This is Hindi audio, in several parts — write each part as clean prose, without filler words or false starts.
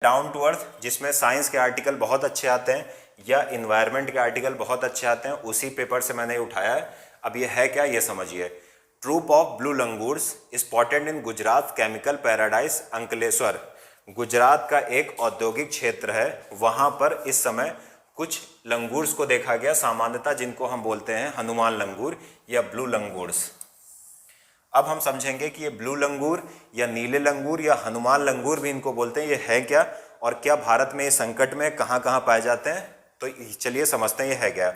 डाउन टू अर्थ, जिसमें साइंस के आर्टिकल बहुत अच्छे आते हैं या इन्वायरमेंट के आर्टिकल बहुत अच्छे आते हैं, उसी पेपर से मैंने उठाया है। अब ये है क्या, ये समझिए। Troop of blue langurs spotted in Gujarat chemical paradise Ankleshwar. Gujarat का एक औद्योगिक क्षेत्र है, वहाँ पर इस समय कुछ लंगूर्स को देखा गया, सामान्यतः जिनको हम बोलते हैं हनुमान लंगूर या ब्लू लंगूर्स। अब हम समझेंगे कि ये ब्लू लंगूर या नीले लंगूर या हनुमान लंगूर भी इनको बोलते हैं, ये है क्या और क्या भारत में ये संकट में कहाँ कहाँ पाए जाते हैं। तो चलिए समझते हैं ये है क्या।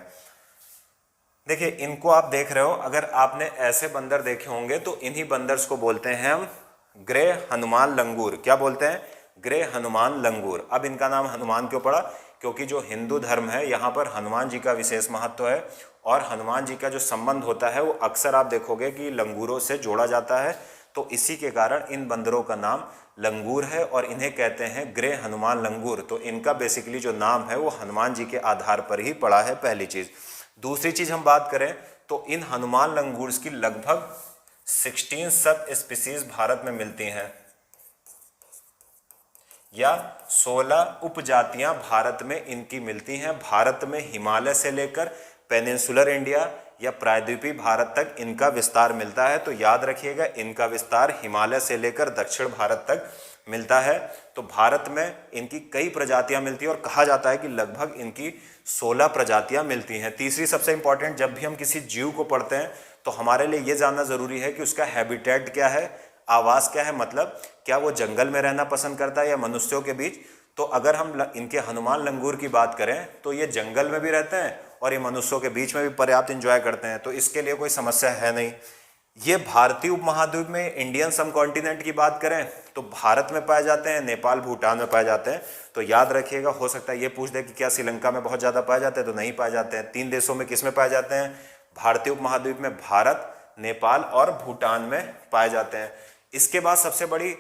देखिए, इनको आप देख रहे हो, अगर आपने ऐसे बंदर देखे होंगे तो इन्हीं बंदर्स को बोलते हैं हम ग्रे हनुमान लंगूर। क्या बोलते हैं? ग्रे हनुमान लंगूर। अब इनका नाम हनुमान क्यों पड़ा? क्योंकि जो हिंदू धर्म है यहाँ पर हनुमान जी का विशेष महत्व है और हनुमान जी का जो संबंध होता है वो अक्सर आप देखोगे कि लंगूरों से जोड़ा जाता है। तो इसी के कारण इन बंदरों का नाम लंगूर है और इन्हें कहते हैं ग्रे हनुमान लंगूर। तो इनका बेसिकली जो नाम है वो हनुमान जी के आधार पर ही पड़ा है, पहली चीज़। दूसरी चीज़ हम बात करें तो इन हनुमान लंगूर्स की लगभग 16 सब स्पीसीज भारत में मिलती हैं या 16 उपजातियां भारत में इनकी मिलती हैं। भारत में हिमालय से लेकर पेनिनसुलर इंडिया या प्रायद्वीपीय भारत तक इनका विस्तार मिलता है। तो याद रखिएगा, इनका विस्तार हिमालय से लेकर दक्षिण भारत तक मिलता है। तो भारत में इनकी कई प्रजातियां मिलती हैं और कहा जाता है कि लगभग इनकी 16 प्रजातियां मिलती हैं। तीसरी सबसे इंपॉर्टेंट, जब भी हम किसी जीव को पढ़ते हैं तो हमारे लिए ये जानना ज़रूरी है कि उसका हैबिटेट क्या है, आवास क्या है, मतलब क्या वो जंगल में रहना पसंद करता है या मनुष्यों के बीच। तो अगर हम इनके हनुमान लंगूर की बात करें तो ये जंगल में भी रहते हैं और ये मनुष्यों के बीच में भी पर्याप्त एंजॉय करते हैं, तो इसके लिए कोई समस्या है नहीं। ये भारतीय उपमहाद्वीप में इंडियन सब कॉन्टिनेंट की बात करें तो भारत में पाए जाते हैं, नेपाल भूटान में पाए जाते हैं। तो याद रखिएगा, हो सकता है ये पूछ दे कि क्या श्रीलंका में बहुत ज़्यादा पाए जाते हैं, तो नहीं पाए जाते हैं। 3 देशों में किस में पाए जाते हैं? भारतीय उपमहाद्वीप में भारत, नेपाल और भूटान में पाए जाते हैं। इसके बाद सबसे बड़ी,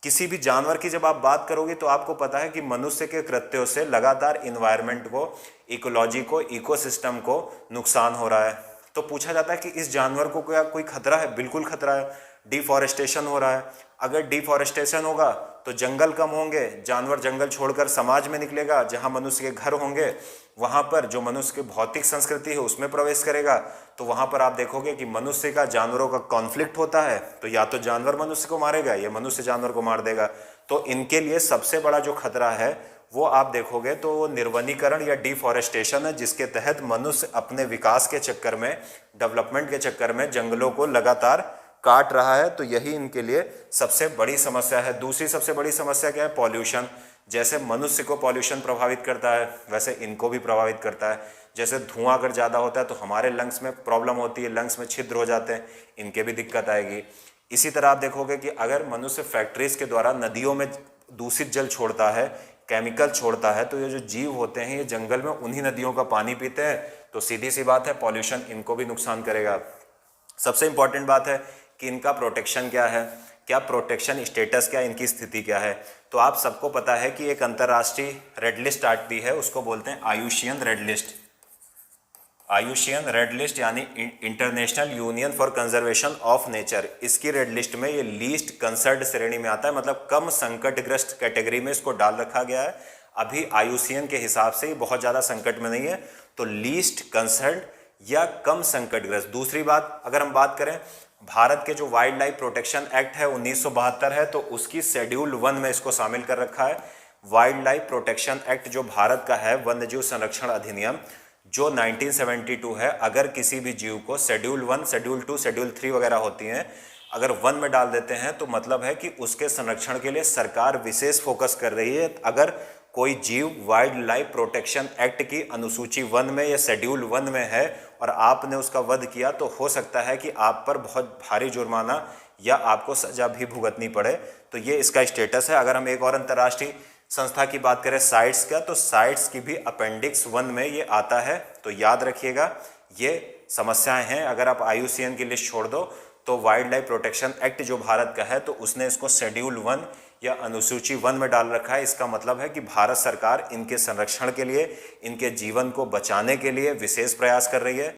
किसी भी जानवर की जब आप बात करोगे तो आपको पता है कि मनुष्य के कृत्यों से लगातार इन्वायरमेंट को, इकोलॉजी को, इकोसिस्टम को नुकसान हो रहा है। तो पूछा जाता है कि इस जानवर को क्या कोई खतरा है? बिल्कुल खतरा है। डिफॉरेस्टेशन हो रहा है। अगर डिफॉरेस्टेशन होगा तो जंगल कम होंगे, जानवर जंगल छोड़कर समाज में निकलेगा, जहां मनुष्य के घर होंगे वहां पर जो मनुष्य की भौतिक संस्कृति है उसमें प्रवेश करेगा। तो वहां पर आप देखोगे कि मनुष्य का जानवरों का कॉन्फ्लिक्ट होता है, तो या तो जानवर मनुष्य को मारेगा या मनुष्य जानवर को मार देगा। तो इनके लिए सबसे बड़ा जो खतरा है वो आप देखोगे तो वो निर्वनीकरण या डिफॉरेस्टेशन है, जिसके तहत मनुष्य अपने विकास के चक्कर में, डेवलपमेंट के चक्कर में जंगलों को लगातार काट रहा है। तो यही इनके लिए सबसे बड़ी समस्या है। दूसरी सबसे बड़ी समस्या क्या है? पॉल्यूशन। जैसे मनुष्य को पॉल्यूशन प्रभावित करता है वैसे इनको भी प्रभावित करता है। जैसे धुआं अगर ज़्यादा होता है तो हमारे लंग्स में प्रॉब्लम होती है, लंग्स में छिद्र हो जाते हैं, इनके भी दिक्कत आएगी। इसी तरह आप देखोगे कि अगर मनुष्य फैक्ट्रीज के द्वारा नदियों में दूषित जल छोड़ता है, केमिकल छोड़ता है, तो ये जो जीव होते हैं ये जंगल में उन्हीं नदियों का पानी पीते हैं। तो सीधी सी बात है, पॉल्यूशन इनको भी नुकसान करेगा। सबसे इंपॉर्टेंट बात है कि इनका प्रोटेक्शन क्या है, क्या प्रोटेक्शन स्टेटस, क्या इनकी स्थिति क्या है। तो आप सबको पता है कि एक अंतर्राष्ट्रीय रेड लिस्ट आती है, उसको बोलते हैं आयुशियन रेड लिस्ट। आयुशियन रेड लिस्ट यानी international union for conservation of nature. इसकी रेड लिस्ट में ये लीस्ट कंसर्न्ड श्रेणी में आता है, मतलब कम संकटग्रस्त कैटेगरी में इसको डाल रखा गया है। अभी आयुशियन के हिसाब से ये बहुत ज़्यादा संकट में नहीं है, तो लीस्ट कंसर्न्ड या कम संकटग्रस्त। दूसरी बात, अगर हम बात करें भारत के जो वाइल्ड लाइफ प्रोटेक्शन एक्ट है 1972 है, तो उसकी शेड्यूल 1 में इसको शामिल कर रखा है। वाइल्ड लाइफ प्रोटेक्शन एक्ट जो भारत का है, वन्यजीव संरक्षण अधिनियम जो 1972 है, अगर किसी भी जीव को शेड्यूल 1, शेड्यूल 2, शेड्यूल 3 वगैरह होती हैं, अगर 1 में डाल देते हैं तो मतलब है कि उसके संरक्षण के लिए सरकार विशेष फोकस कर रही है। अगर कोई जीव वाइल्ड लाइफ प्रोटेक्शन एक्ट की अनुसूची 1 में या शेड्यूल 1 में है और आपने उसका वध किया तो हो सकता है कि आप पर बहुत भारी जुर्माना या आपको सजा भी भुगतनी पड़े। तो ये इसका स्टेटस है। अगर हम एक और अंतर्राष्ट्रीय संस्था की बात करें साइट्स का, तो साइट्स की भी अपेंडिक्स 1 में ये आता है। तो याद रखिएगा, ये समस्याएं हैं। अगर आप आईयूसीएन की लिस्ट छोड़ दो तो वाइल्ड लाइफ प्रोटेक्शन एक्ट जो भारत का है, तो उसने इसको शेड्यूल 1 या अनुसूची 1 में डाल रखा है। इसका मतलब है कि भारत सरकार इनके संरक्षण के लिए, इनके जीवन को बचाने के लिए विशेष प्रयास कर रही है।